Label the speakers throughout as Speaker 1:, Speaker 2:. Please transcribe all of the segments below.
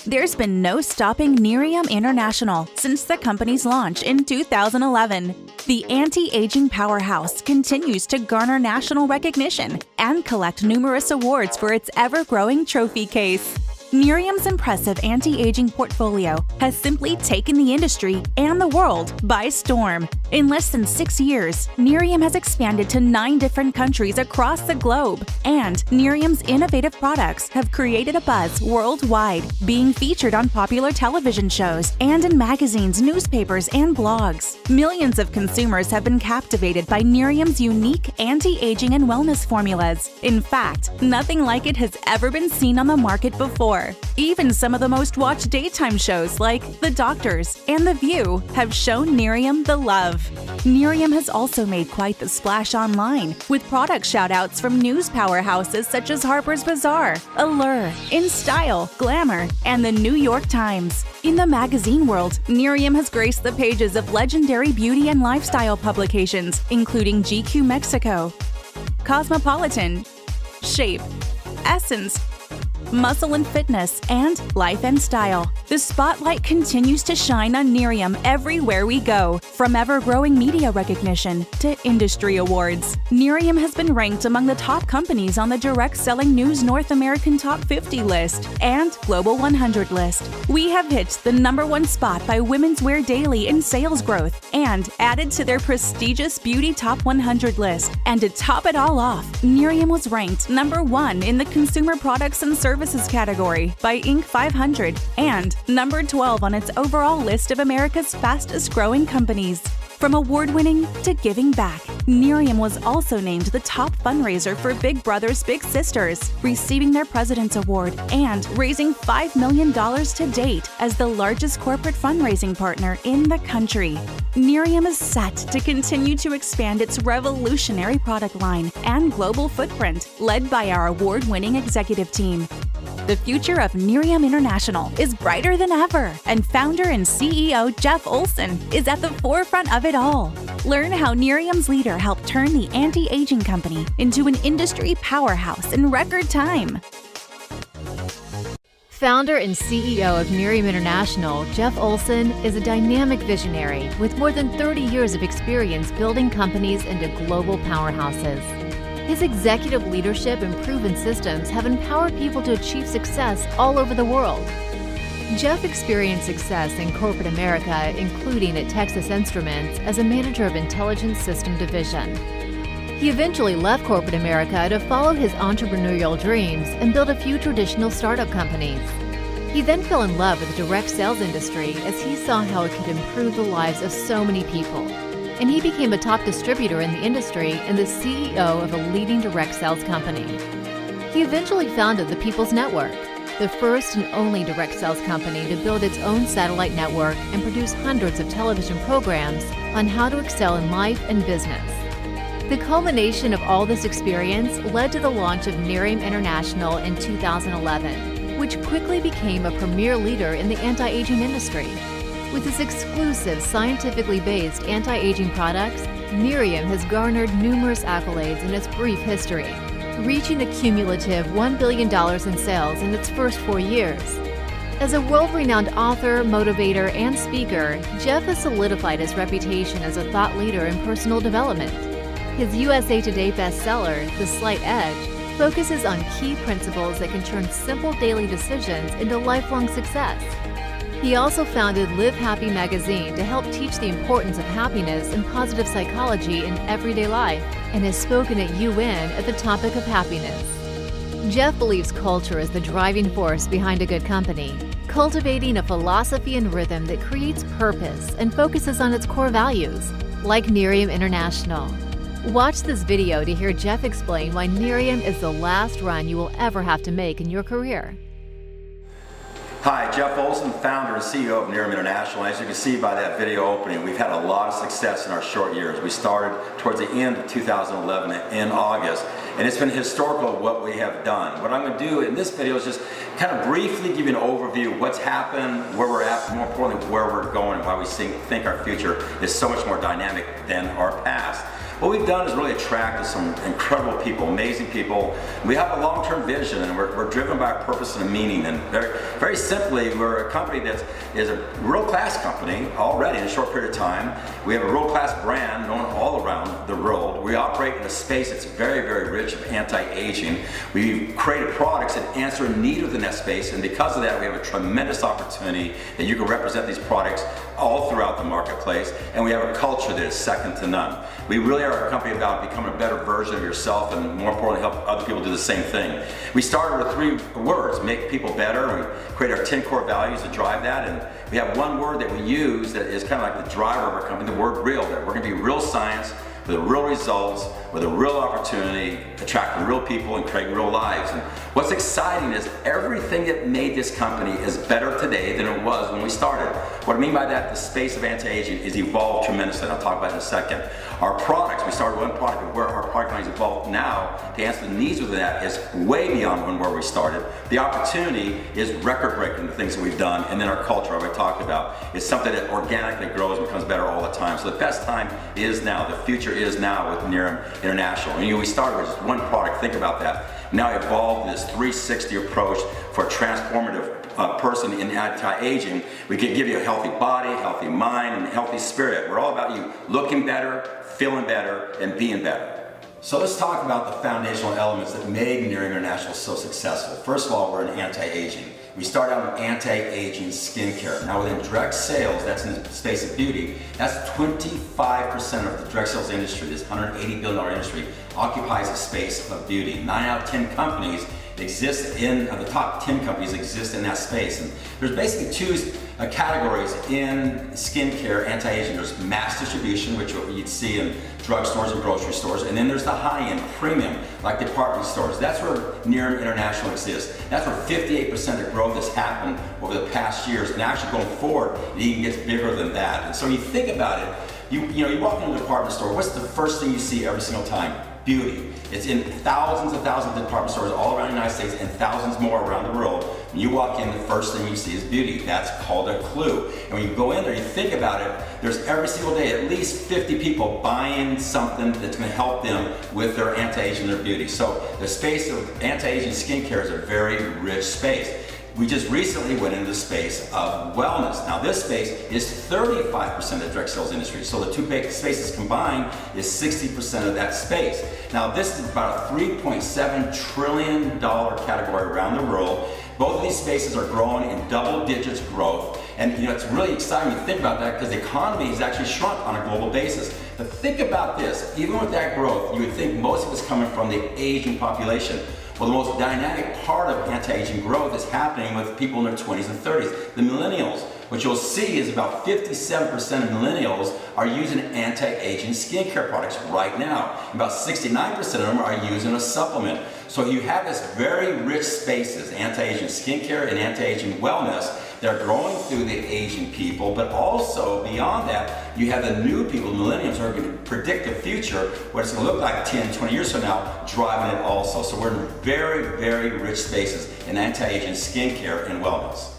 Speaker 1: There's been no stopping Nerium International since the company's launch in 2011. The anti-aging powerhouse continues to garner national recognition and collect numerous awards for its ever-growing trophy case. Nerium's impressive anti-aging portfolio has simply taken the industry and the world by storm. In less than 6 years, Nerium has expanded to 9 different countries across the globe, and Nerium's innovative products have created a buzz worldwide, being featured on popular television shows and in magazines, newspapers, and blogs. Millions of consumers have been captivated by Nerium's unique anti-aging and wellness formulas. In fact, nothing like it has ever been seen on the market before. Even some of the most watched daytime shows like The Doctors and The View have shown Nerium the love. Nerium has also made quite the splash online, with product shout-outs from news powerhouses such as Harper's Bazaar, Allure, InStyle, Glamour, and the New York Times. In the magazine world, Nerium has graced the pages of legendary beauty and lifestyle publications, including GQ Mexico, Cosmopolitan, Shape, Essence, Muscle and Fitness, and Life and Style. The spotlight continues to shine on Nerium everywhere we go, from ever-growing media recognition to industry awards. Nerium has been ranked among the top companies on the Direct Selling News North American Top 50 list and Global 100 list. We have hit the #1 spot by Women's Wear Daily in sales growth and added to their prestigious Beauty Top 100 list. And to top it all off, Nerium was ranked #1 in the Consumer Products and Services category by Inc. 500 and #12 on its overall list of America's fastest-growing companies. From award-winning to giving back, Nerium was also named the top fundraiser for Big Brothers Big Sisters, receiving their President's Award and raising $5 million to date as the largest corporate fundraising partner in the country. Nerium is set to continue to expand its revolutionary product line and global footprint, led by our award-winning executive team. The future of Nerium International is brighter than ever, and founder and CEO Jeff Olson is at the forefront of it all. Learn how Nerium's leader helped turn the anti-aging company into an industry powerhouse in record time.
Speaker 2: Founder and CEO of Nerium International, Jeff Olson is a dynamic visionary with more than 30 years of experience building companies into global powerhouses. His executive leadership and proven systems have empowered people to achieve success all over the world. Jeff experienced success in corporate America, including at Texas Instruments as a manager of Intelligence System Division. He eventually left corporate America to follow his entrepreneurial dreams and build a few traditional startup companies. He then fell in love with the direct sales industry as he saw how it could improve the lives of so many people. And he became a top distributor in the industry and the CEO of a leading direct sales company. He eventually founded the People's Network, the first and only direct sales company to build its own satellite network and produce hundreds of television programs on how to excel in life and business. The culmination of all this experience led to the launch of Nerium International in 2011, which quickly became a premier leader in the anti-aging industry. With its exclusive, scientifically based anti-aging products, Nerium has garnered numerous accolades in its brief history, reaching a cumulative $1 billion in sales in its first 4 years. As a world-renowned author, motivator, and speaker, Jeff has solidified his reputation as a thought leader in personal development. His USA Today bestseller, The Slight Edge, focuses on key principles that can turn simple daily decisions into lifelong success. He also founded Live Happy magazine to help teach the importance of happiness and positive psychology in everyday life, and has spoken at UN at the topic of happiness. Jeff believes culture is the driving force behind a good company, cultivating a philosophy and rhythm that creates purpose and focuses on its core values, like Nerium International. Watch this video to hear Jeff explain why Nerium is the last run you will ever have to make in your career.
Speaker 3: Hi, Jeff Olson, founder and CEO of Nerium International. As you can see by that video opening, we've had a lot of success in our short years. We started towards the end of 2011 in August, and it's been historical what we have done. What I'm going to do in this video is just kind of briefly give you an overview of what's happened, where we're at, more importantly, where we're going, and why we think our future is so much more dynamic than our past. What we've done is really attracted some incredible people, amazing people. We have a long-term vision, and we're driven by purpose and a meaning. And very simply, we're a company that is a world-class company already in a short period of time. We have a world-class brand known all around the world. We operate in a space that's very, very rich of anti-aging. We've created products that answer a need within that space, and because of that, we have a tremendous opportunity that you can represent these products all throughout the marketplace, and we have a culture that is second to none. We really are a company about becoming a better version of yourself, and more importantly, help other people do the same thing. We started with 3 words: make people better. We created our 10 core values to drive that, and we have one word that we use that is kind of like the driver of our company, the word real. That we're going to be real science with real results, with a real opportunity, attracting real people and creating real lives. And what's exciting is everything that made this company is better today than it was when we started. What I mean by that, the space of anti-aging is evolved tremendously, and I'll talk about it in a second. Our products, we started with one product, but where our product line is evolved now to answer the needs within that is way beyond where we started. The opportunity is record-breaking, the things that we've done, and then our culture, I talked about, is something that organically grows and becomes better all the time. So the best time is now. The future is now with Nerium International. And we started with just one product. Think about that. Now evolved this 360 approach for a transformative person in anti-aging. We can give you a healthy body, healthy mind, and healthy spirit. We're all about you looking better, feeling better, and being better. So let's talk about the foundational elements that made Nerium International so successful. First of all, we're in anti-aging. We start out with anti-aging skincare. Now within direct sales, that's in the space of beauty, that's 25% of the direct sales industry, this $180 billion industry, occupies a space of beauty. 9 out of 10 companies exist in, the top 10 companies exist in that space. And there's basically 2 categories in skincare, anti-aging. There's mass distribution, which you'd see in drugstores and grocery stores, and then there's the high-end premium, like department stores. That's where Nerium International exists. That's where 58% of growth has happened over the past years, and actually going forward, it even gets bigger than that. And so you think about it, you walk into a department store, what's the first thing you see every single time? Beauty. It's in thousands and thousands of department stores all around the United States and thousands more around the world. When you walk in, the first thing you see is beauty. That's called a clue. And when you go in there, you think about it, there's every single day at least 50 people buying something that's going to help them with their anti-aging, their beauty. So the space of anti-aging skincare is a very rich space. We just recently went into the space of wellness. Now this space is 35% of the direct sales industry. So the 2 big spaces combined is 60% of that space. Now this is about a $3.7 trillion category around the world. Both of these spaces are growing in double digits growth. And it's really exciting to think about that because the economy has actually shrunk on a global basis. But think about this, even with that growth, you would think most of it's coming from the aging population. Well, the most dynamic part of anti-aging growth is happening with people in their 20s and 30s, the millennials. What you'll see is about 57% of millennials are using anti-aging skincare products right now. About 69% of them are using a supplement. So you have this very rich spaces, anti-aging skincare and anti-aging wellness. They're growing through the aging people, but also beyond that, you have the new people, the millennials, who are going to predict the future, what it's going to look like 10, 20 years from now, driving it also. So we're in very, very rich spaces in anti-aging skincare and wellness.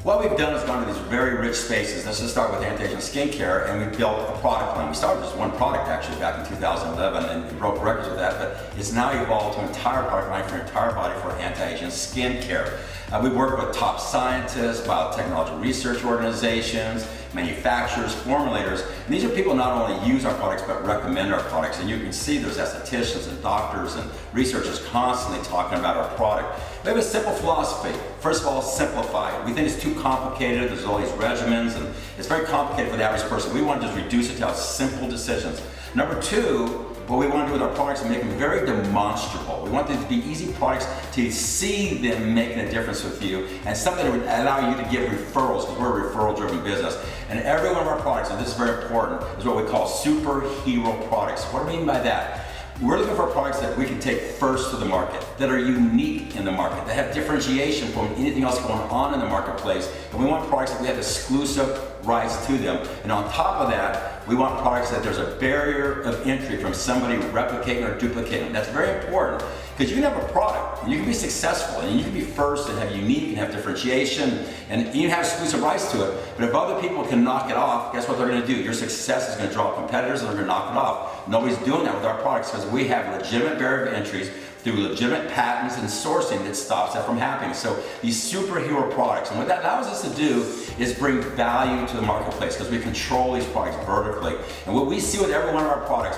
Speaker 3: What we've done is gone to these very rich spaces. Let's just start with anti-aging skincare, and we built a product line. We started with just one product actually back in 2011 and broke records with that, but it's now evolved to an entire product line for your entire body for anti-aging skincare. We work with top scientists, biotechnology research organizations, manufacturers, formulators, and these are people who not only use our products but recommend our products. And you can see there's estheticians and doctors and researchers constantly talking about our product. We have a simple philosophy. First of all, simplify. We think it's too complicated. There's all these regimens, and it's very complicated for the average person. We want to just reduce it to simple decisions. Number 2, what we want to do with our products is make them very demonstrable. We want them to be easy products to see them making a difference with you, and something that would allow you to give referrals, because we're a referral-driven business. And every one of our products, and this is very important, is what we call superhero products. What do I mean by that? We're looking for products that we can take first to the market, that are unique in the market, that have differentiation from anything else going on in the marketplace. And we want products that we have exclusive rights to them. And on top of that, we want products that there's a barrier of entry from somebody replicating or duplicating. That's very important. Because you can have a product, and you can be successful, and you can be first and have unique and have differentiation, and you have exclusive rights to it. But if other people can knock it off, guess what they're going to do? Your success is going to draw competitors, and they're going to knock it off. Nobody's doing that with our products because we have legitimate barrier of entries through legitimate patents and sourcing that stops that from happening. So these superhero products, and what that allows us to do is bring value to the marketplace because we control these products vertically. And what we see with every one of our products,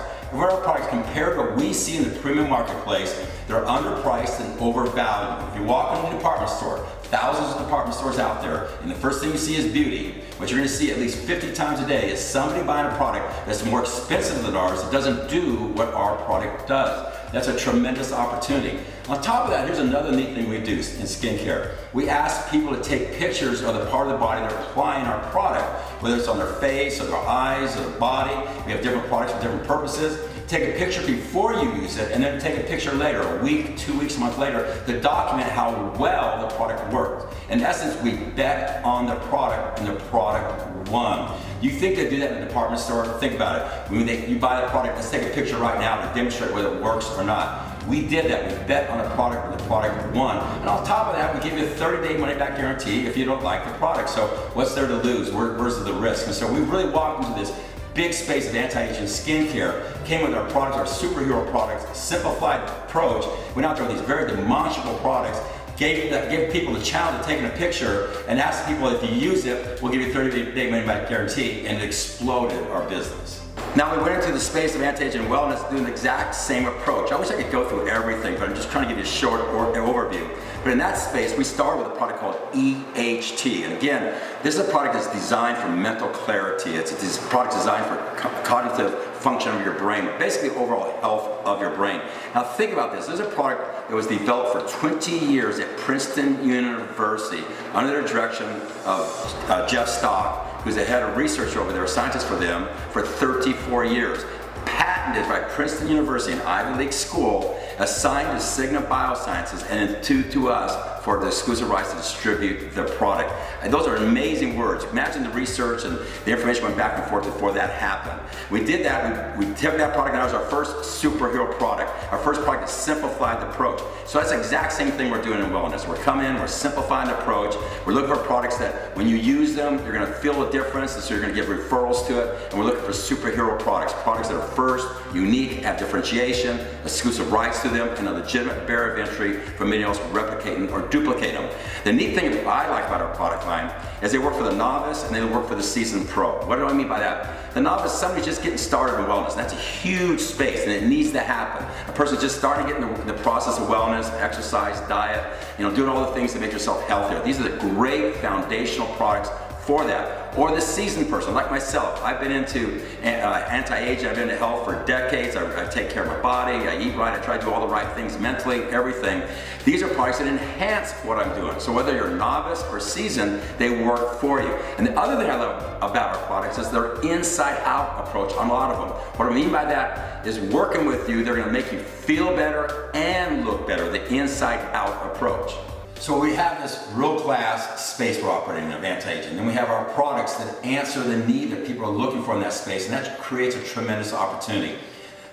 Speaker 3: compared to what we see in the premium marketplace, they're underpriced and overvalued. If you walk into a department store, thousands of department stores out there, and the first thing you see is beauty. What you're going to see at least 50 times a day is somebody buying a product that's more expensive than ours that doesn't do what our product does. That's a tremendous opportunity. On top of that, here's another neat thing we do in skincare. We ask people to take pictures of the part of the body they're applying our product, whether it's on their face or their eyes or their body. We have different products for different purposes. Take a picture before you use it, and then take a picture later, a week, 2 weeks, a month later, to document how well the product worked. In essence, we bet on the product, and the product won. You think they do that in a department store? Think about it. When you buy the product, let's take a picture right now to demonstrate whether it works or not. We did that. We bet on the product, and the product won. And on top of that, we give you a 30-day money-back guarantee if you don't like the product. So what's there to lose? Where's the risk? And so we really walked into this big space of anti-aging skincare, came with our products, our superhero products, simplified approach, went out there with these very demonstrable products, gave people the challenge of taking a picture, and asked people if you use it, we'll give you a 30-day money-back guarantee, and it exploded our business. Now we went into the space of anti-aging wellness doing the exact same approach. I wish I could go through everything, but I'm just trying to give you a short overview. But in that space, we started with a product called EHT. And again, this is a product that's designed for mental clarity. It's a product designed for cognitive function of your brain, basically overall health of your brain. Now think about this. This is a product that was developed for 20 years at Princeton University under the direction of Jeff Stock, who's the head of research over there, a scientist for them, for 34 years. Patented by Princeton University, an Ivy League school, assigned to Cigna Biosciences and to us for the exclusive rights to distribute the product. And those are amazing words. Imagine the research and the information went back and forth before that happened. We did that, we took that product, and that was our first superhero product. Our first product that simplified the approach. So that's the exact same thing we're doing in wellness. We're coming in, we're simplifying the approach. We're looking for products that when you use them, you're gonna feel a difference, and so you're gonna give referrals to it. And we're looking for superhero products, products that are first, unique, have differentiation, exclusive rights to them, and a legitimate barrier of entry for many else to replicate them or duplicate them. The neat thing I like about our product line is they work for the novice and they work for the seasoned pro. What do I mean by that? The novice, somebody's just getting started in wellness, and that's a huge space, and it needs to happen. A person's just starting to get in the process of wellness, exercise, diet, doing all the things to make yourself healthier. These are the great foundational products for that. Or the seasoned person, like myself. I've been into anti-aging, I've been into health for decades. I take care of my body, I eat right, I try to do all the right things mentally, everything. These are products that enhance what I'm doing. So whether you're a novice or seasoned, they work for you. And the other thing I love about our products is their inside-out approach on a lot of them. What I mean by that is working with you, they're gonna make you feel better and look better, the inside-out approach. So we have this world-class space we're operating in of anti-aging. Then we have our products that answer the need that people are looking for in that space, and that creates a tremendous opportunity.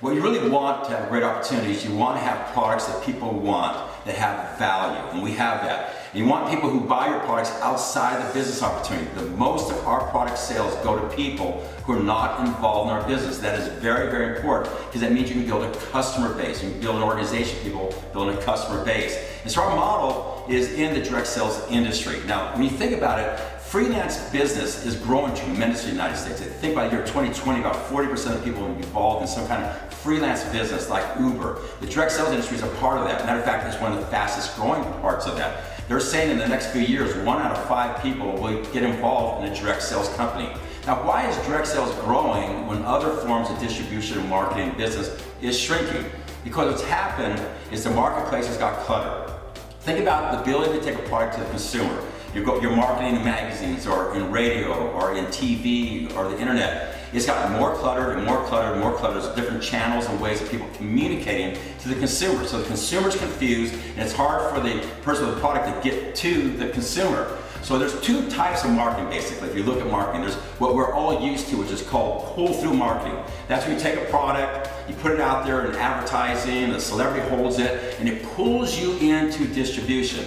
Speaker 3: What you really want to have great opportunities, you want to have products that people want, that have value, and we have that. And you want people who buy your products outside the business opportunity. The most of our product sales go to people who are not involved in our business. That is very, very important, because that means you can build a customer base, you can build an organization, people building a customer base. And so our model is in the direct sales industry. Now, when you think about it, freelance business is growing tremendously in the United States. I think by the year 2020, about 40% of people will be involved in some kind of freelance business like Uber. The direct sales industry is a part of that. Matter of fact, it's one of the fastest growing parts of that. They're saying in the next few years, 1 out of 5 people will get involved in a direct sales company. Now, why is direct sales growing when other forms of distribution and marketing and business is shrinking? Because what's happened is the marketplace has got cluttered. Think about the ability to take a product to the consumer. You're marketing in magazines or in radio or in TV or the internet. it's gotten more cluttered and more cluttered and more cluttered. There's different channels and ways of people communicating to the consumer. So the consumer's confused, and it's hard for the person with the product to get to the consumer. So there's two types of marketing basically. If you look at marketing, there's what we're all used to, which is called pull-through marketing. That's when you take a product, you put it out there in advertising, a celebrity holds it, and it pulls you into distribution.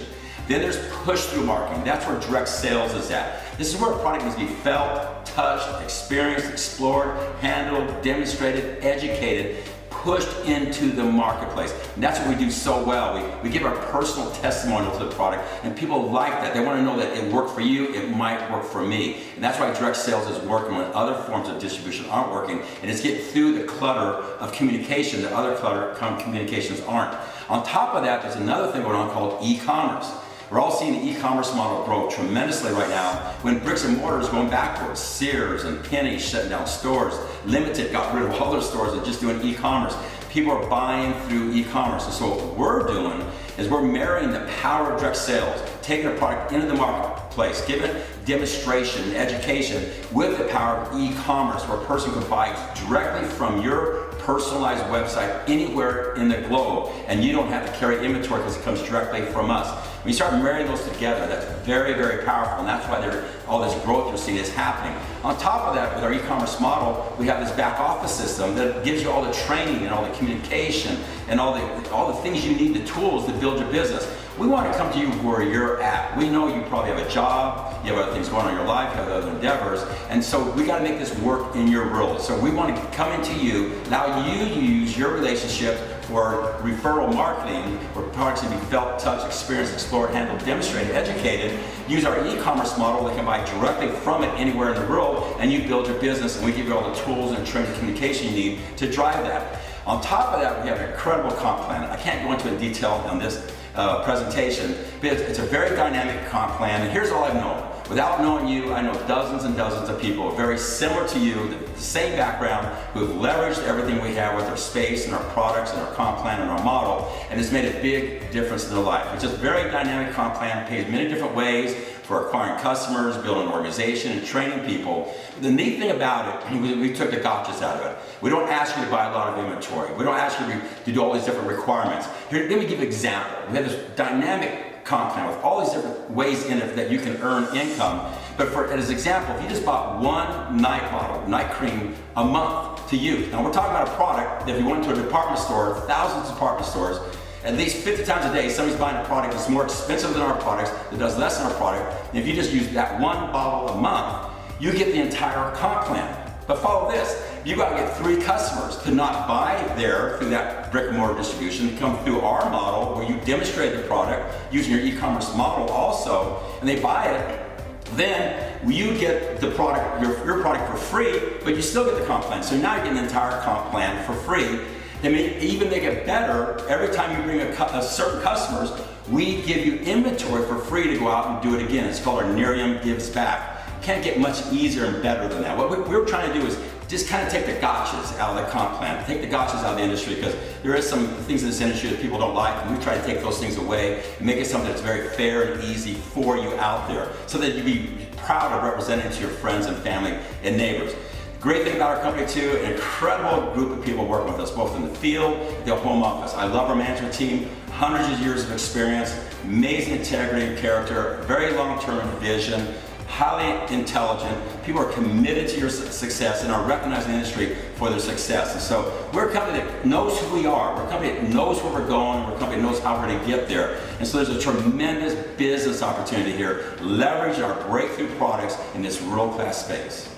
Speaker 3: Then there's push-through marketing. That's where direct sales is at. This is where a product needs to be felt, touched, experienced, explored, handled, demonstrated, educated, pushed into the marketplace. And that's what we do so well. We give our personal testimonial to the product, and people like that. They want to know that it worked for you, it might work for me. And that's why direct sales is working when other forms of distribution aren't working, and it's getting through the clutter of communication that other communications aren't. On top of that, there's another thing going on called e-commerce. We're all seeing the e-commerce model grow tremendously right now when bricks and mortar is going backwards. Sears and Penny shutting down stores. Limited got rid of all their stores and just doing e-commerce. People are buying through e-commerce. And so what we're doing is we're marrying the power of direct sales, taking a product into the marketplace, giving demonstration and education with the power of e-commerce, where a person can buy directly from your personalized website anywhere in the globe, and you don't have to carry inventory because it comes directly from us. When you start marrying those together, that's very, very powerful, and that's why all this growth you're seeing is happening. On top of that, with our e-commerce model, we have this back office system that gives you all the training and all the communication and all the things you need, the tools to build your business. We want to come to you where you're at. We know you probably have a job, you have other things going on in your life, you have other endeavors, and so we got to make this work in your world. So we want to come into you, allow you to use your relationship for referral marketing, where products can be felt, touched, experienced, explored, handled, demonstrated, educated. Use our e-commerce model that can buy directly from it anywhere in the world, and you build your business, and we give you all the tools and training and communication you need to drive that. On top of that, we have an incredible comp plan. I can't go into detail on this presentation, but it's a very dynamic comp plan, and here's all I've known. Without knowing you, I know dozens and dozens of people very similar to you, the same background, who have leveraged everything we have with our space and our products and our comp plan and our model, and it's made a big difference in their life. It's just a very dynamic comp plan. It pays many different ways for acquiring customers, building an organization, and training people. The neat thing about it, we took the gotchas out of it. We don't ask you to buy a lot of inventory. We don't ask you to do all these different requirements. Here, let me give you an example. We have this dynamic comp plan with all these different ways in it that you can earn income. But as an example, if you just bought one night bottle, night cream, a month to use. Now we're talking about a product that if you went to a department store, thousands of department stores, at least 50 times a day, somebody's buying a product that's more expensive than our products, that does less than our product. And if you just use that one bottle a month, you get the entire comp plan. But follow this, you got to get 3 customers to not buy there through that brick and mortar distribution, to come through our model where you demonstrate the product using your e-commerce model also, and they buy it. Then you get the product, your product for free, but you still get the comp plan. So now you're getting the entire comp plan for free. I mean, even they get better, every time you bring a certain customers, we give you inventory for free to go out and do it again. It's called our Nerium Gives Back. Can't get much easier and better than that. What we're trying to do is just kind of take the gotchas out of the comp plan, take the gotchas out of the industry, because there is some things in this industry that people don't like, and we try to take those things away and make it something that's very fair and easy for you out there, so that you be proud of representing to your friends and family and neighbors. Great thing about our company too, an incredible group of people working with us, both in the field, the home office. I love our management team, hundreds of years of experience, amazing integrity and character, very long-term vision, highly intelligent. People are committed to your success and are recognized in the industry for their success. And so we're a company that knows who we are. We're a company that knows where we're going. We're a company that knows how we're going to get there. And so there's a tremendous business opportunity here, leveraging our breakthrough products in this world-class space.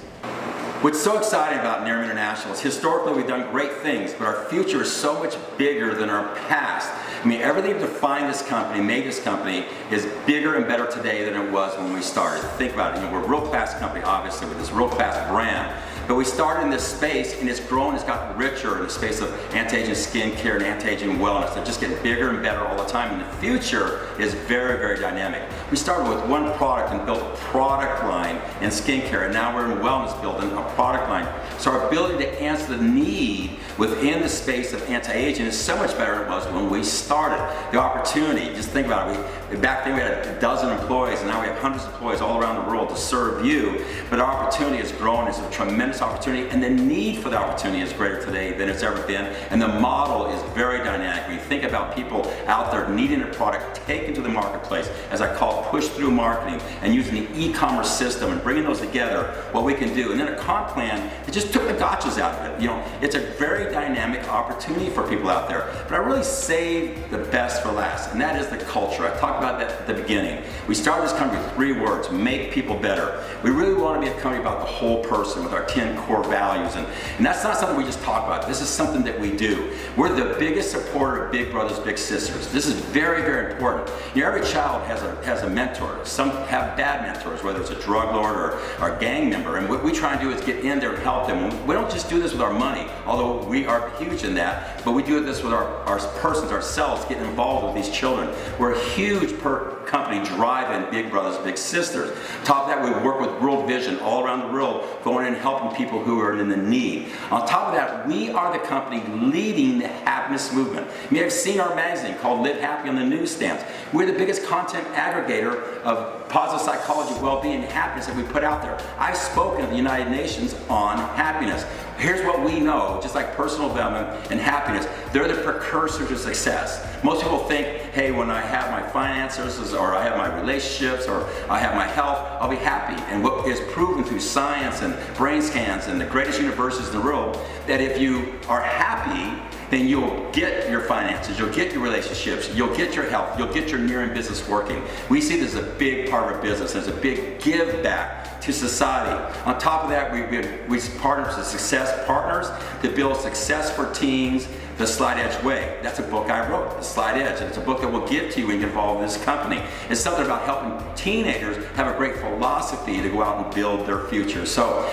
Speaker 3: What's so exciting about Nerium International is historically we've done great things, but our future is so much bigger than our past. I mean, everything that defined this company, made this company, is bigger and better today than it was when we started. Think about it, we're a world-class company, obviously, with this world-class brand. But we started in this space, and it's grown, it's gotten richer in the space of anti-aging skincare and anti-aging wellness. They're just getting bigger and better all the time, and the future is very, very dynamic. We started with one product and built a product line in skincare, and now we're in wellness building a product line. So our ability to answer the need within the space of anti-aging is so much better than it was when we started. The opportunity, just think about it, back then we had a dozen employees, and now we have hundreds of employees all around the world to serve you, but our opportunity has grown. It's a tremendous opportunity, and the need for the opportunity is greater today than it's ever been, and the model is very dynamic. When you think about people out there needing a product taken to the marketplace, as I call it, push-through marketing, and using the e-commerce system and bringing those together, what we can do. And then a comp plan, it just took the gotchas out of it. It's a very dynamic opportunity for people out there. But I really saved the best for last, and that is the culture. I talked about that at the beginning. We started this company with 3 words: make people better. We really want to be a company about the whole person with our 10 core values, and that's not something we just talk about. This is something that we do. We're the biggest supporter of big brothers, big sisters. This is very, very important. Every child has a mentor. Some have bad mentors, whether it's a drug lord or a gang member, and what we try and do is get in there and help them. We don't just do this with our money, although we are huge in that, but we do this with our persons, ourselves, getting involved with these children. We're a huge company driving big brothers, big sisters. On top of that, we work with World Vision all around the world, going in and helping people who are in the need. On top of that, we are the company leading the happiness movement. You may have seen our magazine called Live Happy on the newsstands. We're the biggest content aggregator of positive psychology, well-being, and happiness that we put out there. I've spoken at the United Nations on happiness. Here's what we know, just like personal development and happiness, they're the precursors to success. Most people think, hey, when I have my finances, or I have my relationships, or I have my health, I'll be happy. And what is proven through science and brain scans and the greatest universities in the world, that if you are happy, then you'll get your finances, you'll get your relationships, you'll get your health, you'll get your Nerium business working. We see this as a big part of our business. There's a big give back to society. On top of that, we partner with Success Partners to build success for teens the Slide Edge way. That's a book I wrote, The Slide Edge. It's a book that we'll give to you when you get involved in this company. It's something about helping teenagers have a great philosophy to go out and build their future. So,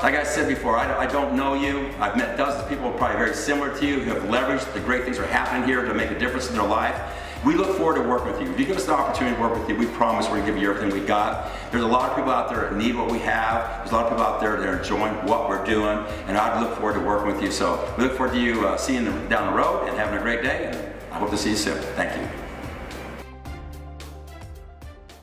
Speaker 3: like I said before, I don't know you. I've met dozens of people probably very similar to you who have leveraged the great things that are happening here to make a difference in their life. We look forward to working with you. If you give us the opportunity to work with you, we promise we're going to give you everything we got. There's a lot of people out there that need what we have. There's a lot of people out there that are enjoying what we're doing, and I look forward to working with you. So we look forward to you seeing you down the road and having a great day, and I hope to see you soon. Thank you.